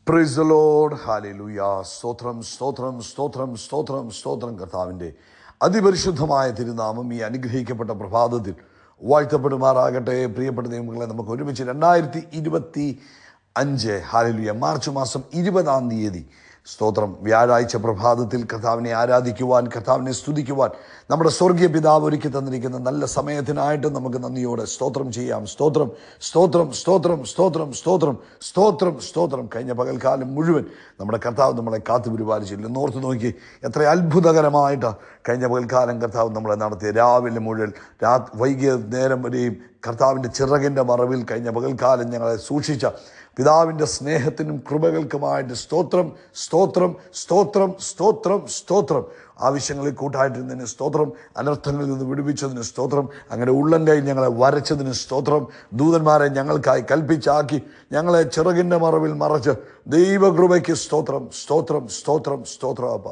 Praise the Lord. Hallelujah. സ്തോത്രം സ്തോത്രം സ്തോത്രം സ്തോത്രം സ്തോത്രം. കർത്താവിൻ്റെ അതിപരിശുദ്ധമായ തിരുനാമം ഈ അനുഗ്രഹിക്കപ്പെട്ട പ്രഭാതത്തിൽ വാഴ്ത്തപ്പെടുമാറാകട്ടെ. പ്രിയപ്പെട്ട ദൈവങ്ങളെ, നമുക്ക് ഒരുമിച്ച് 2025 ഹല്ലേലൂയ മാർച്ച് മാസം 20 സ്തോത്രം വ്യാഴാഴ്ച പ്രഭാതത്തിൽ കർത്താവിനെ ആരാധിക്കുവാൻ, കർത്താവിനെ സ്തുതിക്കുവാൻ നമ്മുടെ സ്വർഗീയ പിതാവ് ഒരുക്കി തന്നിരിക്കുന്ന നല്ല സമയത്തിനായിട്ട് നമുക്ക് നന്ദിയോടെ സ്തോത്രം ചെയ്യാം. സ്തോത്രം സ്തോത്രം സ്തോത്രം സ്തോത്രം സ്തോത്രം സ്തോത്രം സ്തോത്രം. കഴിഞ്ഞ പകൽക്കാലം മുഴുവൻ നമ്മുടെ കർത്താവ് നമ്മളെ കാത്തു പരിപാലിച്ചില്ല. ഓർത്ത് നോക്കി എത്ര അത്ഭുതകരമായിട്ട് കഴിഞ്ഞ പകൽക്കാലം കർത്താവ് നമ്മളെ നടത്തിയ. രാവിലെ മുഴുവൻ വൈകിയ നേരം വരെയും കർത്താവിൻ്റെ ചിറകിൻ്റെ മറവിൽ കഴിഞ്ഞ പകൽക്കാലം ഞങ്ങളെ സൂക്ഷിച്ച പിതാവിൻ്റെ സ്നേഹത്തിനും കൃപകൾക്കുമായിട്ട് സ്തോത്രം സ്തോത്രം സ്തോത്രം സ്തോത്രം സ്തോത്രം. ആവശ്യങ്ങളിൽ കൂട്ടായിട്ടിരുന്നതിന് സ്തോത്രം, അനർത്ഥങ്ങളിൽ നിന്ന് വിടുവിച്ചതിന് സ്തോത്രം, അങ്ങനെ ഉള്ളം കൈ ഞങ്ങളെ വരച്ചതിന് സ്തോത്രം, ദൂതന്മാരെ ഞങ്ങൾക്കായി കൽപ്പിച്ചാക്കി ഞങ്ങളെ ചിറകിൻ്റെ മറവിൽ മറച്ച് ദൈവകൃപയ്ക്ക് സ്തോത്രം സ്തോത്രം സ്തോത്രം സ്തോത്രം. അപ്പ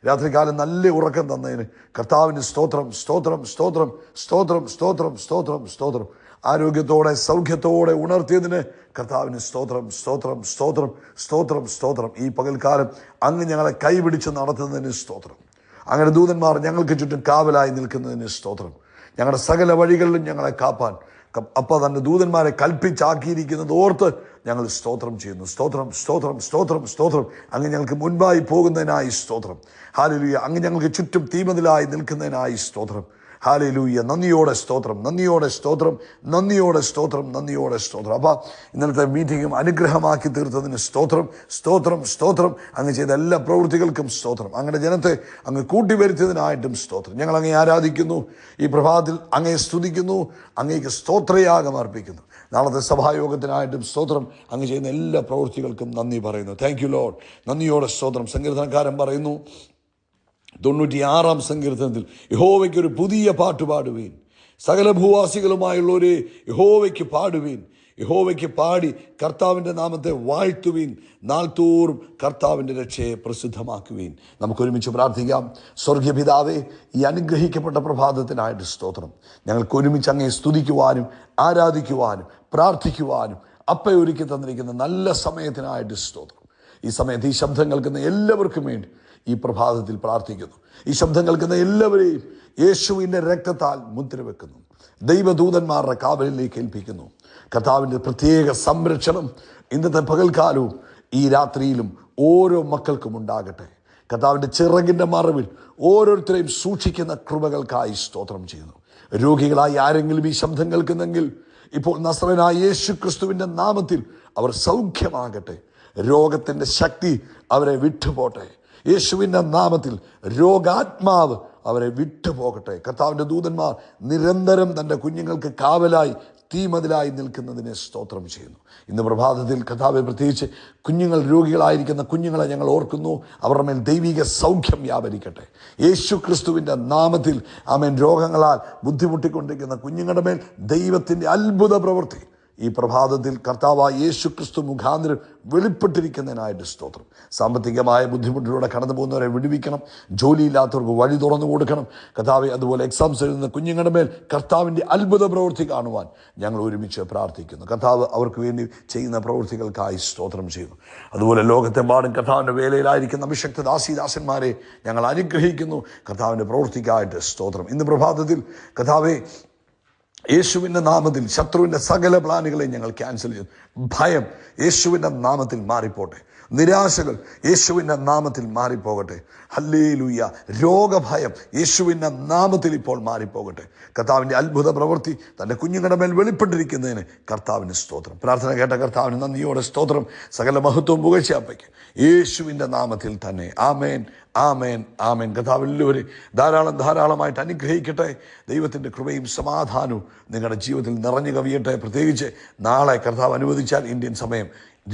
രാത്രികാലം നല്ല ഉറക്കം തന്നതിന് കർത്താവിന് സ്തോത്രം സ്തോത്രം സ്തോത്രം സ്തോത്രം സ്തോത്രം സ്തോത്രം സ്തോത്രം. ആരോഗ്യത്തോടെ സൗഖ്യത്തോടെ ഉണർത്തിയതിന് കർത്താവിന് സ്തോത്രം സ്തോത്രം സ്തോത്രം സ്തോത്രം സ്തോത്രം. ഈ പകൽക്കാലം അങ്ങ് ഞങ്ങളെ കൈപിടിച്ച് നടത്തുന്നതിന് സ്തോത്രം. അങ്ങനെ ദൂതന്മാർ ഞങ്ങൾക്ക് ചുറ്റും കാവലായി നിൽക്കുന്നതിന് സ്തോത്രം. ഞങ്ങളുടെ സകല വഴികളിലും ഞങ്ങളെ കാപ്പാൻ അപ്പം തന്നെ ദൂതന്മാരെ കൽപ്പിച്ചാക്കിയിരിക്കുന്നത് ഓർത്ത് ഞങ്ങൾ സ്തോത്രം ചെയ്യുന്നു. സ്തോത്രം സ്തോത്രം സ്തോത്രം സ്തോത്രം. അങ്ങ് ഞങ്ങൾക്ക് മുൻപായി പോകുന്നതിനായി സ്തോത്രം. ഹല്ലേലൂയ. അങ്ങ് ഞങ്ങൾക്ക് ചുറ്റും തീമതിലായി നിൽക്കുന്നതിനായി സ്തോത്രം. ഹല്ലേലൂയ. നന്ദിയോടെ സ്തോത്രം, നന്ദിയോടെ സ്തോത്രം, നന്ദിയോടെ സ്തോത്രം, നന്ദിയോടെ സ്തോത്രം. അപ്പോൾ ഇന്നലത്തെ മീറ്റിങ്ങും അനുഗ്രഹമാക്കി തീർത്തതിന് സ്തോത്രം സ്തോത്രം സ്തോത്രം. അങ്ങ് ചെയ്ത എല്ലാ പ്രവൃത്തികൾക്കും സ്തോത്രം. അങ്ങനെ ജനത്തെ അങ്ങ് കൂട്ടിവരുത്തിയതിനായിട്ടും സ്തോത്രം. ഞങ്ങൾ അങ്ങേ ആരാധിക്കുന്നു. ഈ പ്രഭാതത്തിൽ അങ്ങയെ സ്തുതിക്കുന്നു, അങ്ങേക്ക് സ്തോത്രയാഗം അർപ്പിക്കുന്നു. നാളത്തെ സഭായോഗത്തിനായിട്ടും സ്തോത്രം. അങ്ങ് ചെയ്യുന്ന എല്ലാ പ്രവൃത്തികൾക്കും നന്ദി പറയുന്നു. Thank you Lord. നന്ദിയോടെ സ്തോത്രം. സങ്കീർത്തനക്കാരൻ പറയുന്നു 96 സങ്കീർത്തനത്തിൽ, യഹോവയ്ക്ക് ഒരു പുതിയ പാട്ട് പാടുവീൻ, സകല ഭൂവാസികളുമായുള്ളവരെ യഹോവയ്ക്ക് പാടുവീൻ, യഹോവയ്ക്ക് പാടി കർത്താവിൻ്റെ നാമത്തെ വാഴ്ത്തുവീൻ, നാൾതോറും കർത്താവിൻ്റെ രക്ഷയെ പ്രസിദ്ധമാക്കുവീൻ. നമുക്കൊരുമിച്ച് പ്രാർത്ഥിക്കാം. സ്വർഗീയ പിതാവേ, ഈ അനുഗ്രഹിക്കപ്പെട്ട പ്രഭാതത്തിനായിട്ട് സ്തോത്രം. ഞങ്ങൾക്ക് ഒരുമിച്ച് അങ്ങേ സ്തുതിക്കുവാനും ആരാധിക്കുവാനും പ്രാർത്ഥിക്കുവാനും ഒരുക്കി തന്നിരിക്കുന്ന നല്ല സമയത്തിനായിട്ട് സ്തോത്രം. ഈ സമയത്ത് ഈ ശബ്ദം കേൾക്കുന്ന എല്ലാവർക്കും വേണ്ടി ഈ പ്രഭാതത്തിൽ പ്രാർത്ഥിക്കുന്നു. ഈ ശബ്ദം കേൾക്കുന്ന എല്ലാവരെയും യേശുവിൻ്റെ രക്തത്താൽ മുദ്രവെക്കുന്നു. ദൈവദൂതന്മാരുടെ കാവലിലേക്ക് ഏൽപ്പിക്കുന്നു. കർത്താവിൻ്റെ പ്രത്യേക സംരക്ഷണം ഇന്നത്തെ പകൽക്കാലവും ഈ രാത്രിയിലും ഓരോ മക്കൾക്കും ഉണ്ടാകട്ടെ. കർത്താവിൻ്റെ ചിറകിൻ്റെ മറവിൽ ഓരോരുത്തരെയും സൂക്ഷിക്കുന്ന കൃപകൾക്കായി സ്തോത്രം ചെയ്യുന്നു. രോഗികളായി ആരെങ്കിലും ഈ ശബ്ദം കേൾക്കുന്നെങ്കിൽ ഇപ്പോൾ നസ്രയനായ യേശു ക്രിസ്തുവിൻ്റെ നാമത്തിൽ അവർ സൗഖ്യമാകട്ടെ. രോഗത്തിൻ്റെ ശക്തി അവരെ വിട്ടുപോട്ടെ. യേശുവിൻ്റെ നാമത്തിൽ രോഗാത്മാവ് അവരെ വിട്ടുപോകട്ടെ. കർത്താവിൻ്റെ ദൂതന്മാർ നിരന്തരം തൻ്റെ കുഞ്ഞുങ്ങൾക്ക് കാവലായി തീമതിലായി നിൽക്കുന്നതിനെ സ്തോത്രം ചെയ്യുന്നു. ഇന്ന് പ്രഭാതത്തിൽ കർത്താവെ, പ്രത്യേകിച്ച് കുഞ്ഞുങ്ങൾ രോഗികളായിരിക്കുന്ന കുഞ്ഞുങ്ങളെ ഞങ്ങൾ ഓർക്കുന്നു. അവരുടെ മേൽ ദൈവിക സൗഖ്യം വ്യാപരിക്കട്ടെ യേശു ക്രിസ്തുവിൻ്റെ നാമത്തിൽ. ആമേൻ. രോഗങ്ങളാൽ ബുദ്ധിമുട്ടിക്കൊണ്ടിരിക്കുന്ന കുഞ്ഞുങ്ങളുടെ മേൽ ദൈവത്തിൻ്റെ അത്ഭുത പ്രവൃത്തി ഈ പ്രഭാതത്തിൽ കർത്താവായ യേശു ക്രിസ്തു മുഖാന്തരം വെളിപ്പെട്ടിരിക്കുന്നതിനായിട്ട് സ്തോത്രം. സാമ്പത്തികമായ ബുദ്ധിമുട്ടിലൂടെ കടന്നു പോകുന്നവരെ വിടുവിക്കണം. ജോലിയില്ലാത്തവർക്ക് വഴി തുറന്നു കൊടുക്കണം കർത്താവെ. അതുപോലെ എക്സാംസ് എഴുതുന്ന കുഞ്ഞുങ്ങളുടെ മേൽ കർത്താവിൻ്റെ അത്ഭുത പ്രവൃത്തി കാണുവാൻ ഞങ്ങൾ ഒരുമിച്ച് പ്രാർത്ഥിക്കുന്നു. കർത്താവ് അവർക്ക് വേണ്ടി ചെയ്യുന്ന പ്രവൃത്തികൾക്കായി സ്തോത്രം ചെയ്യുന്നു. അതുപോലെ ലോകത്തെമ്പാടും കർത്താവിൻ്റെ വേലയിലായിരിക്കുന്ന അഭിഷക്ത ദാസന്മാരെ ഞങ്ങൾ അനുഗ്രഹിക്കുന്നു. കർത്താവിൻ്റെ പ്രവൃത്തിക്കായിട്ട് സ്തോത്രം. ഇന്ന് പ്രഭാതത്തിൽ കർത്താവെ, യേശുവിൻ്റെ നാമത്തിൽ ശത്രുവിൻ്റെ സകല പ്ലാനുകളെ ഞങ്ങൾ ക്യാൻസൽ ചെയ്തു. ഭയം യേശുവിൻ്റെ നാമത്തിൽ മാറിപ്പോട്ടെ. നിരാശകൾ യേശുവിൻ്റെ നാമത്തിൽ മാറിപ്പോകട്ടെ. ഹല്ലേലൂയ. രോഗഭയം യേശുവിൻ്റെ നാമത്തിൽ ഇപ്പോൾ മാറിപ്പോകട്ടെ. കർത്താവിൻ്റെ അത്ഭുത പ്രവൃത്തി തൻ്റെ കുഞ്ഞുങ്ങളുടെ മേൽ വെളിപ്പെട്ടിരിക്കുന്നതിന് കർത്താവിന് സ്തോത്രം. പ്രാർത്ഥന കേട്ട കർത്താവിന് നന്ദിയോടെ സ്തോത്രം. സകല മഹത്വവും പുകഴ്ചയപ്പയ്ക്ക് യേശുവിൻ്റെ നാമത്തിൽ തന്നെ. ആമേൻ ആമേൻ ആമേൻ. കർത്താവ് എല്ലാവരും ധാരാളമായിട്ട് അനുഗ്രഹിക്കട്ടെ. ദൈവത്തിൻ്റെ കൃപയും സമാധാനവും നിങ്ങളുടെ ജീവിതത്തിൽ നിറഞ്ഞു കവിയട്ടെ. പ്രത്യേകിച്ച് നാളെ കർത്താവ് അനുവദിച്ചാൽ ഇന്ത്യൻ സമയം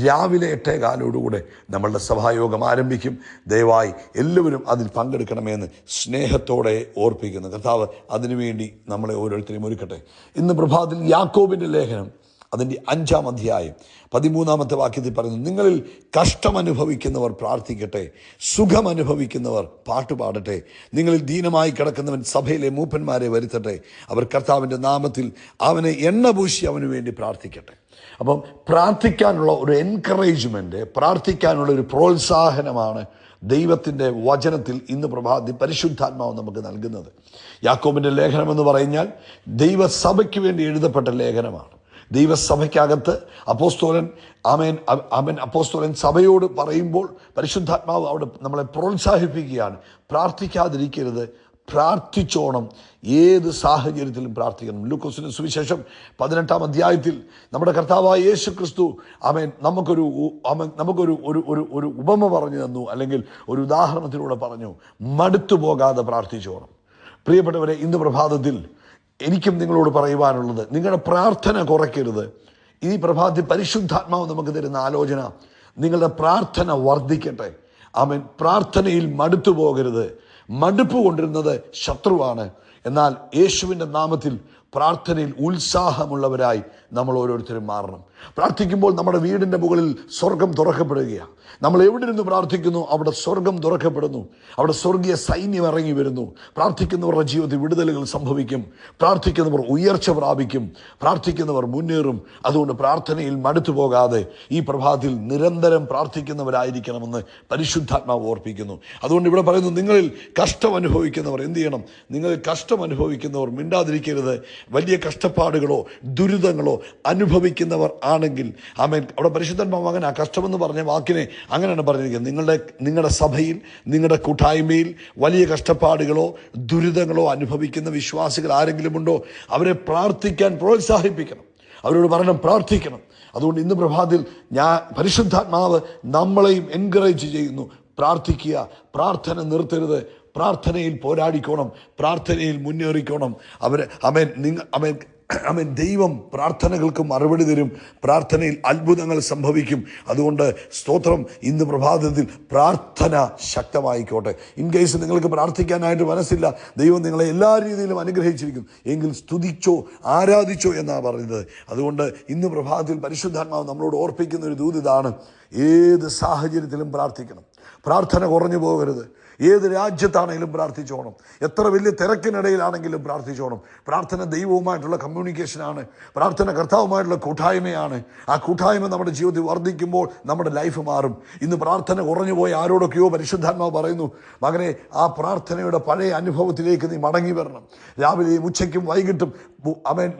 രാവിലെ 8:15 നമ്മളുടെ സഭായോഗം ആരംഭിക്കും. ദയവായി എല്ലാവരും അതിൽ പങ്കെടുക്കണമെന്ന് സ്നേഹത്തോടെ ഓർപ്പിക്കുന്നു. കർത്താവ് അതിനുവേണ്ടി നമ്മളെ ഓരോരുത്തരെയും ഒരുക്കട്ടെ. ഇന്ന് പ്രഭാതത്തിൽ യാക്കോബിൻ്റെ ലേഖനം അതിൻ്റെ 5-ാം അധ്യായം 13-ാമത്തെ വാക്യത്തിൽ പറയുന്നു, നിങ്ങളിൽ കഷ്ടമനുഭവിക്കുന്നവർ പ്രാർത്ഥിക്കട്ടെ, സുഖമനുഭവിക്കുന്നവർ പാട്ടുപാടട്ടെ. നിങ്ങളിൽ ദീനമായി കിടക്കുന്നവൻ സഭയിലെ മൂപ്പന്മാരെ വരുത്തട്ടെ. അവർ കർത്താവിൻ്റെ നാമത്തിൽ അവനെ എണ്ണ പൂശി അവന് വേണ്ടി പ്രാർത്ഥിക്കട്ടെ. അപ്പം പ്രാർത്ഥിക്കാനുള്ള ഒരു എൻകറേജ്മെൻറ്റ്, പ്രാർത്ഥിക്കാനുള്ള ഒരു പ്രോത്സാഹനമാണ് ദൈവത്തിൻ്റെ വചനത്തിൽ ഇന്ന് പ്രഭാതി പരിശുദ്ധാത്മാവ് നമുക്ക് നൽകുന്നത്. യാക്കോബിൻ്റെ ലേഖനം എന്ന് പറഞ്ഞാൽ ദൈവസഭയ്ക്ക് വേണ്ടി എഴുതപ്പെട്ട ലേഖനമാണ്. ദൈവസഭയ്ക്കകത്ത് അപ്പോസ്തലൻ സഭയോട് പറയുമ്പോൾ പരിശുദ്ധാത്മാവ് അവിടെ നമ്മളെ പ്രോത്സാഹിപ്പിക്കുകയാണ്. പ്രാർത്ഥിക്കാതിരിക്കരുത്, പ്രാർത്ഥിച്ചോണം, ഏത് സാഹചര്യത്തിലും പ്രാർത്ഥിക്കണം. ലൂക്കോസിന്റെ സുവിശേഷം 18-ാം അധ്യായത്തിൽ നമ്മുടെ കർത്താവായ യേശു ക്രിസ്തു നമുക്കൊരു ഉപമ പറഞ്ഞു തന്നു, അല്ലെങ്കിൽ ഒരു ഉദാഹരണത്തിലൂടെ പറഞ്ഞു, മടുത്തു പോകാതെ പ്രാർത്ഥിച്ചോണം. പ്രിയപ്പെട്ടവരെ, ഇന്ന് പ്രഭാതത്തിൽ എനിക്കും നിങ്ങളോട് പറയുവാനുള്ളത്, നിങ്ങളുടെ പ്രാർത്ഥന കുറയ്ക്കരുത്. ഈ പ്രഭാതത്തിൽ പരിശുദ്ധാത്മാവ് നമുക്ക് തരുന്ന ആലോചന, നിങ്ങളുടെ പ്രാർത്ഥന വർദ്ധിക്കട്ടെ. പ്രാർത്ഥനയിൽ മടുത്തു പോകരുത്. മടുപ്പ് കൊണ്ടിരുന്നത് ശത്രുവാണ്. എന്നാൽ യേശുവിൻ്റെ നാമത്തിൽ പ്രാർത്ഥനയിൽ ഉത്സാഹമുള്ളവരായി നമ്മൾ ഓരോരുത്തരും മാറണം. പ്രാർത്ഥിക്കുമ്പോൾ നമ്മുടെ വീടിൻ്റെ മുകളിൽ സ്വർഗം തുറക്കപ്പെടുകയാണ്. നമ്മൾ എവിടെ നിന്ന് പ്രാർത്ഥിക്കുന്നു അവിടെ സ്വർഗം തുറക്കപ്പെടുന്നു, അവിടെ സ്വർഗീയ സൈന്യം ഇറങ്ങി വരുന്നു. പ്രാർത്ഥിക്കുന്നവരുടെ ജീവിതത്തിൽ വിടുതലുകൾ സംഭവിക്കും, പ്രാർത്ഥിക്കുന്നവർ ഉയർച്ച പ്രാപിക്കും, പ്രാർത്ഥിക്കുന്നവർ മുന്നേറും. അതുകൊണ്ട് പ്രാർത്ഥനയിൽ മടുത്തു പോകാതെ ഈ പ്രഭാതത്തിൽ നിരന്തരം പ്രാർത്ഥിക്കുന്നവരായിരിക്കണമെന്ന് പരിശുദ്ധാത്മാവ് ഓർപ്പിക്കുന്നു. അതുകൊണ്ട് ഇവിടെ പറയുന്നു, നിങ്ങളിൽ കഷ്ടം അനുഭവിക്കുന്നവർ എന്ത് ചെയ്യണം? നിങ്ങൾ കഷ്ടം അനുഭവിക്കുന്നവർ മിണ്ടാതിരിക്കരുത്. വലിയ കഷ്ടപ്പാടുകളോ ദുരിതങ്ങളോ അനുഭവിക്കുന്നവർ ആണെങ്കിൽ അവിടെ പരിശുദ്ധാത്മാവ് അങ്ങനെ ആ കഷ്ടമെന്ന് പറഞ്ഞ വാക്കിനെ അങ്ങനെയാണ് പറഞ്ഞിരിക്കുന്നത്. നിങ്ങളുടെ സഭയിൽ, നിങ്ങളുടെ കൂട്ടായ്മയിൽ വലിയ കഷ്ടപ്പാടുകളോ ദുരിതങ്ങളോ അനുഭവിക്കുന്ന വിശ്വാസികൾ ആരെങ്കിലും ഉണ്ടോ? അവരെ പ്രാർത്ഥിക്കാൻ പ്രോത്സാഹിപ്പിക്കണം, അവരോട് പറയണം പ്രാർത്ഥിക്കണം. അതുകൊണ്ട് ഇന്ന് പ്രഭാതത്തിൽ പരിശുദ്ധാത്മാവ് നമ്മളെയും എൻകറേജ് ചെയ്യുന്നു. പ്രാർത്ഥിക്കുക, പ്രാർത്ഥന നിർത്തരുത്, പ്രാർത്ഥനയിൽ പോരാടിക്കോണം, പ്രാർത്ഥനയിൽ മുന്നേറിക്കോണം. ദൈവം പ്രാർത്ഥനകൾക്ക് മറുപടി തരും, പ്രാർത്ഥനയിൽ അത്ഭുതങ്ങൾ സംഭവിക്കും. അതുകൊണ്ട് സ്തോത്രം, ഇന്ന് പ്രഭാതത്തിൽ പ്രാർത്ഥന ശക്തമായിക്കോട്ടെ. ഇൻ കേസ് നിങ്ങൾക്ക് പ്രാർത്ഥിക്കാനായിട്ട് മനസ്സില്ല, ദൈവം നിങ്ങളെ എല്ലാ രീതിയിലും അനുഗ്രഹിച്ചിരിക്കും, എങ്കിൽ സ്തുതിച്ചോ ആരാധിച്ചോ എന്നാണ് പറയുന്നത്. അതുകൊണ്ട് ഇന്ന് പ്രഭാതത്തിൽ പരിശുദ്ധാത്മാവ് നമ്മളോട് ഓർപ്പിക്കുന്ന ഒരു ദൂത് ഇതാണ്: ഏത് സാഹചര്യത്തിലും പ്രാർത്ഥിക്കണം, പ്രാർത്ഥന കുറഞ്ഞു പോകരുത്. ഏത് രാജ്യത്താണെങ്കിലും പ്രാർത്ഥിച്ചോണം, എത്ര വലിയ തിരക്കിനിടയിലാണെങ്കിലും പ്രാർത്ഥിച്ചോണം. പ്രാർത്ഥന ദൈവവുമായിട്ടുള്ള കമ്മ്യൂണിക്കേഷനാണ്, പ്രാർത്ഥന കർത്താവുമായിട്ടുള്ള കൂട്ടായ്മയാണ്. ആ കൂട്ടായ്മ നമ്മുടെ ജീവിതത്തിൽ വർദ്ധിക്കുമ്പോൾ നമ്മുടെ ലൈഫ് മാറും. ഇന്ന് പ്രാർത്ഥന കുറഞ്ഞു പോയി ആരോടൊക്കെയോ പരിശുദ്ധാത്മാവ് പറയുന്നു, മകനെ, ആ പ്രാർത്ഥനയുടെ പഴയ അനുഭവത്തിലേക്ക് നീ മടങ്ങി വരണം. രാവിലെയും ഉച്ചയ്ക്കും വൈകിട്ടും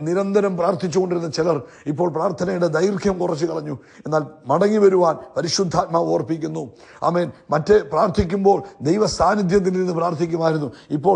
നിരന്തരം പ്രാർത്ഥിച്ചുകൊണ്ടിരുന്ന ചിലർ ഇപ്പോൾ പ്രാർത്ഥനയുടെ ദൈർഘ്യം കുറച്ച് കളഞ്ഞു. എന്നാൽ മടങ്ങി വരുവാൻ പരിശുദ്ധാത്മാവ് ഓർപ്പിക്കുന്നു. മറ്റേ പ്രാർത്ഥിക്കുമ്പോൾ ദൈവ സാന്നിധ്യത്തിൽ നിന്ന് പ്രാർത്ഥിക്കുമായിരുന്നു, ഇപ്പോൾ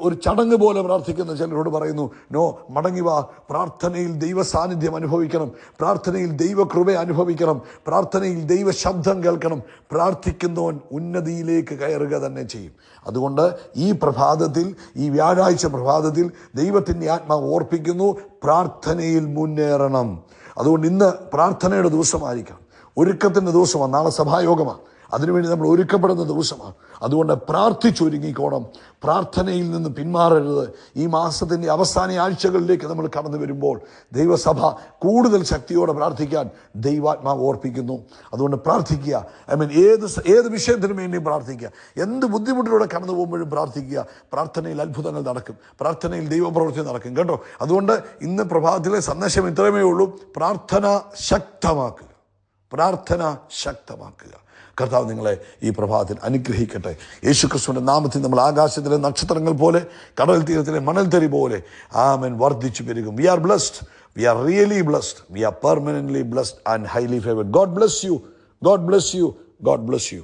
ഒരു ചടങ്ങ് പോലെ പ്രാർത്ഥിക്കുന്ന ചിലരോട് പറയുന്നു, നോ, മടങ്ങി വാ. പ്രാർത്ഥനയിൽ ദൈവ സാന്നിധ്യം അനുഭവിക്കണം, പ്രാർത്ഥനയിൽ ദൈവകൃപ അനുഭവിക്കണം, പ്രാർത്ഥനയിൽ ദൈവ ശബ്ദം കേൾക്കണം. പ്രാർത്ഥിക്കുന്നവൻ ഉന്നതിയിലേക്ക് കയറുക തന്നെ ചെയ്യും. അതുകൊണ്ട് ഈ പ്രഭാതത്തിൽ, ഈ വ്യാഴാഴ്ച പ്രഭാതത്തിൽ ദൈവത്തിൻ്റെ ആത്മാവ് ഓർപ്പിക്കുന്നു, പ്രാർത്ഥനയിൽ മുന്നേറണം. അതുകൊണ്ട് ഇന്ന് പ്രാർത്ഥനയുടെ ദിവസമായിരിക്കാം, ഒരുക്കത്തിൻ്റെ ദിവസമാണ്, നാളെ സഭായോഗമാണ്, അതിനുവേണ്ടി നമ്മൾ ഒരുക്കപ്പെടുന്ന ദിവസമാണ്. അതുകൊണ്ട് പ്രാർത്ഥിച്ചൊരുങ്ങിക്കോണം, പ്രാർത്ഥനയിൽ നിന്ന് പിന്മാറരുത്. ഈ മാസത്തിൻ്റെ അവസാന ആഴ്ചകളിലേക്ക് നമ്മൾ കടന്നു വരുമ്പോൾ ദൈവസഭ കൂടുതൽ ശക്തിയോടെ പ്രാർത്ഥിക്കാൻ ദൈവാത്മാവ് ഓർപ്പിക്കുന്നു. അതുകൊണ്ട് പ്രാർത്ഥിക്കുക. ഏത് വിഷയത്തിനും വേണ്ടിയും പ്രാർത്ഥിക്കുക. എന്ത് ബുദ്ധിമുട്ടിലൂടെ കടന്നു പോകുമ്പോഴും പ്രാർത്ഥിക്കുക. പ്രാർത്ഥനയിൽ അത്ഭുതങ്ങൾ നടക്കും, പ്രാർത്ഥനയിൽ ദൈവപ്രവൃത്തി നടക്കും കേട്ടോ. അതുകൊണ്ട് ഇന്ന് പ്രഭാതത്തിലെ സന്ദേശം ഇത്രയുമേ ഉള്ളൂ: പ്രാർത്ഥന ശക്തമാക്കുക, പ്രാർത്ഥന ശക്തമാക്കുക. കർത്താവ് നിങ്ങളെ ഈ പ്രഭാതത്തിൽ അനുഗ്രഹിക്കട്ടെ. യേശുക്രിസ്തുവിൻ്റെ നാമത്തിൽ നമ്മൾ ആകാശത്തിലെ നക്ഷത്രങ്ങൾ പോലെ, കടൽ തീരത്തിലെ മണൽത്തരി പോലെ വർദ്ധിച്ചു പെരുകും. We are blessed, we are really blessed, we are permanently blessed and highly favoured. God bless you, God bless you, God bless U.